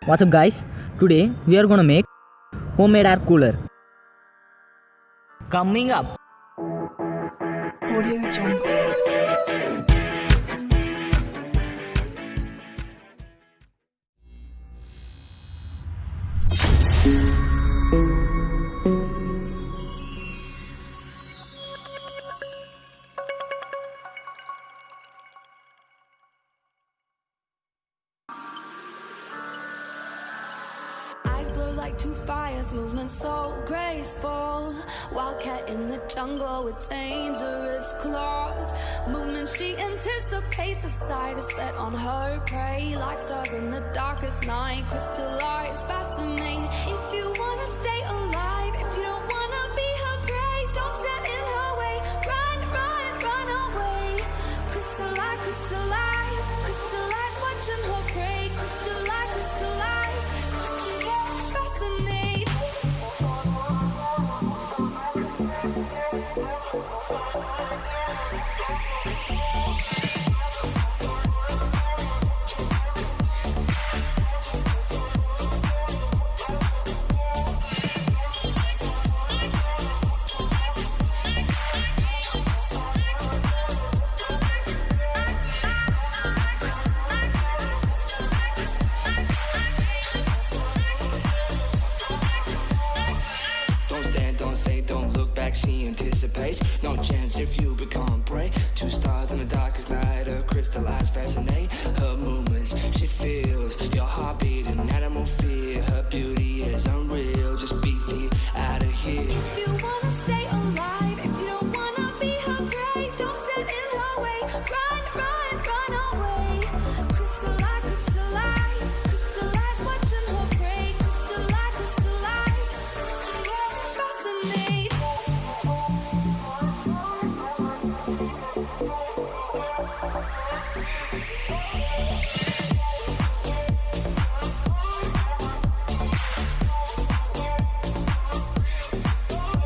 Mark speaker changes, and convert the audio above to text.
Speaker 1: What's up guys? Today we are gonna make homemade air cooler. Coming up.
Speaker 2: Audio Jungle.
Speaker 3: Eyes glow like two fires, movement so graceful. Wildcat in the jungle with dangerous claws. Movement she anticipates, a sight is set on her prey. Like stars in the darkest night, crystallize, fascinate. If you wanna stay alive, if you don't wanna be her prey, don't stand in her way. Run, run, run away. Crystallize, crystallize, crystallize, watching her prey. Crystallize, crystallize, crystallize, fascinate.
Speaker 4: Don't stand, don't say, don't look back, she anticipates. No chance if you become prey. Two stars in the darkest night, her crystallized fascinate. Her movements, she feels your heartbeat, an animal fear. Her beauty is unreal, just be feet out of here.
Speaker 3: If you wanna stay alive, if you don't wanna be her prey, don't stand in her way. Run, run, run away. Crystallize, crystallize, crystallize, watching her prey. Crystallize, crystallize, crystallize, fascinate.